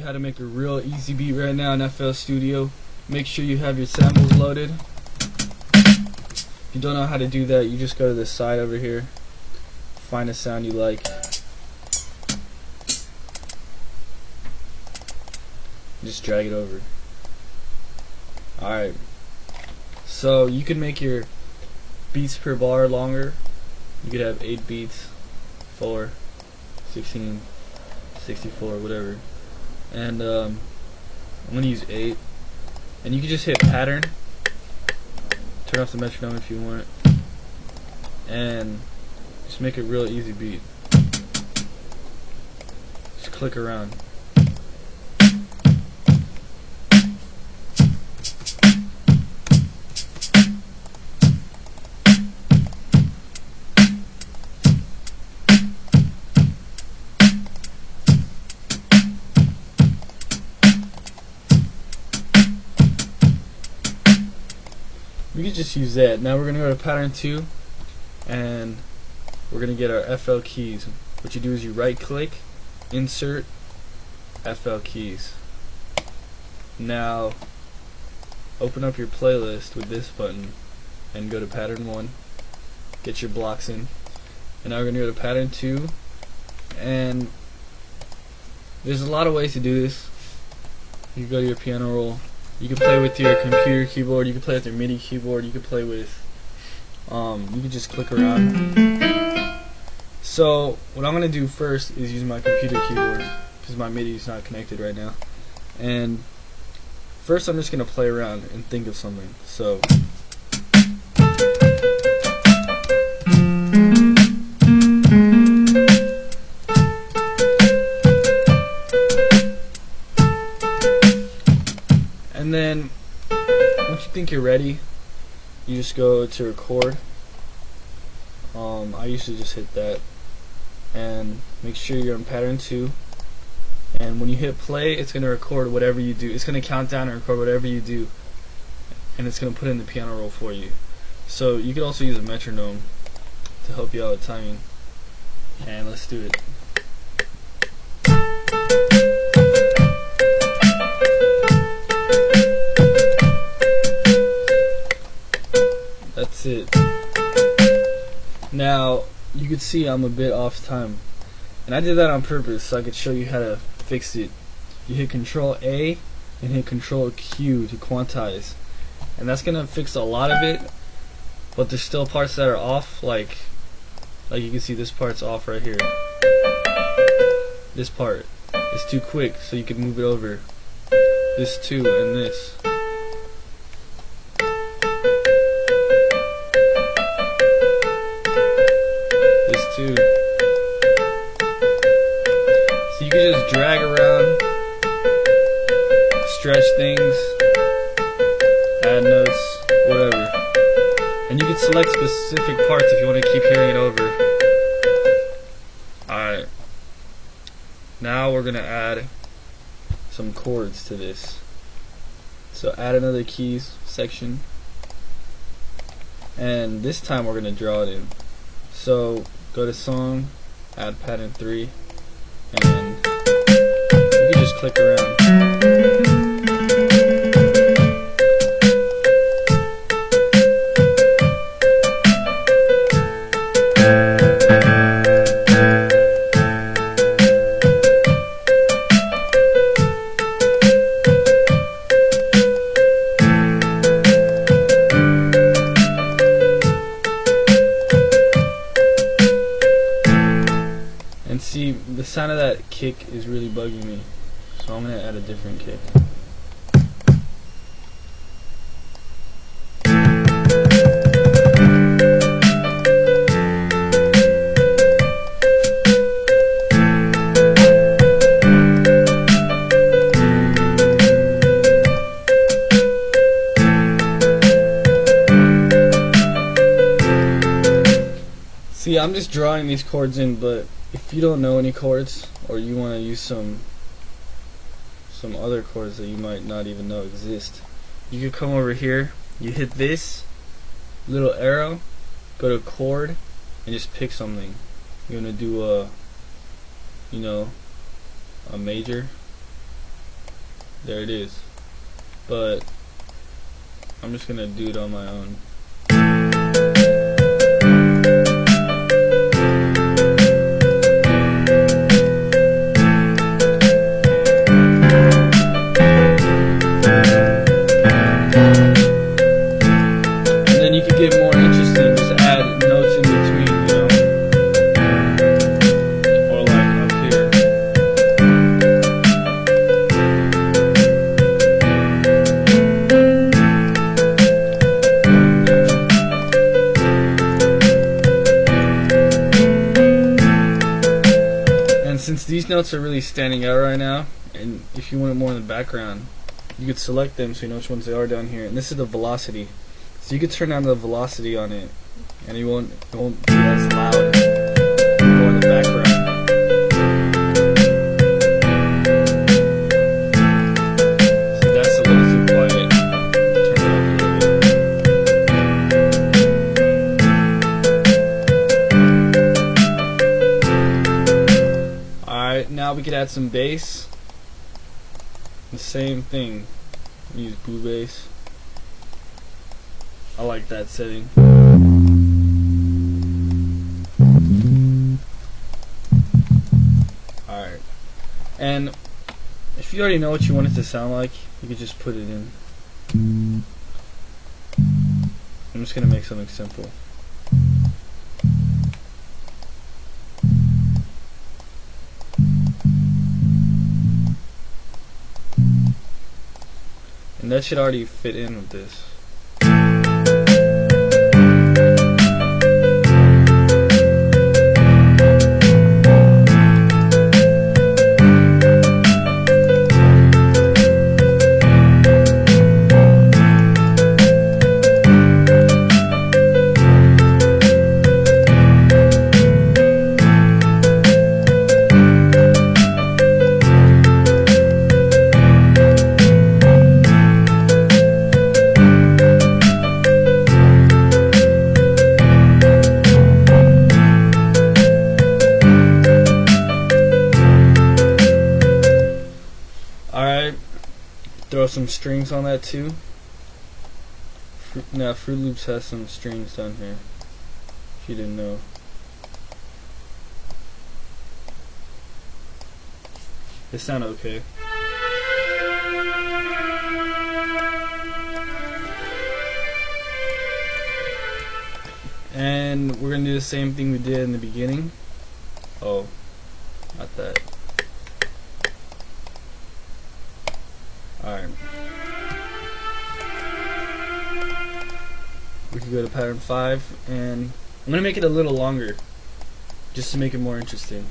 how to make a real easy beat right now in FL Studio. Make sure you have your samples loaded. If you don't know how to do that, you just go to the side over here, find a sound you like, just drag it over. Alright, so you can make your beats per bar longer. You could have 8 beats, 4, 16, 64, whatever. And I'm gonna use 8. And you can just hit pattern, turn off the metronome if you want, and just make a real easy beat. Just click around. We could just use that. Now we're going to go to pattern 2 and we're going to get our FL keys. What you do is you right click, insert FL keys. Now open up your playlist with this button and go to pattern 1, get your blocks in, and now we're going to go to pattern 2, and there's a lot of ways to do this. You can go to your piano roll. You can play with your computer keyboard, you can play with your MIDI keyboard, you can play with, you can just click around. So what I'm going to do first is use my computer keyboard, because my MIDI is not connected right now. And first I'm just going to play around and think of something. So and then once you think you're ready, you just go to record. I usually just hit that, and make sure you're on pattern 2, and when you hit play, it's going to record whatever you do. It's going to count down and record whatever you do, and it's going to put in the piano roll for you. So you could also use a metronome to help you out with timing, and let's do it. That's it. Now you can see I'm a bit off time, and I did that on purpose so I could show you how to fix it. You hit Control A and hit Control Q to quantize, and that's gonna fix a lot of it, but there's still parts that are off, like you can see this part's off right here. This part is too quick, so you can move it over. This too, and this. Too. So you can just drag around, stretch things, add notes, whatever. And you can select specific parts if you want to keep hearing it over. Alright. Now we're going to add some chords to this. So add another keys section. And this time we're going to draw it in. So go to song, add pattern 3, and you can just click around. And see, the sound of that kick is really bugging me, so I'm going to add a different kick. See, I'm just drawing these chords in, but if you don't know any chords, or you want to use some other chords that you might not even know exist, you could come over here, you hit this little arrow, go to chord, and just pick something. You're gonna do a major, There it is. But I'm just gonna do it on my own. And then you can get more interesting, just add notes in between, you know. Or like up here. And since these notes are really standing out right now, and if you want it more in the background, you could select them so you know which ones they are down here. And this is the velocity. So you could turn down the velocity on it, and it won't be as loud or in the background. See, that's a little too quiet. Turn it up a little bit. Alright, now we could add some bass. The same thing. Use blue bass. I like that setting. Alright. And if you already know what you want it to sound like, you could just put it in. I'm just gonna make something simple. And that should already fit in with this. Alright, throw some strings on that too. Now Fruit Loops has some strings down here, if you didn't know. They sound okay. And we're going to do the same thing we did in the beginning. Oh, not that. Alright. We can go to pattern 5, and I'm going to make it a little longer just to make it more interesting.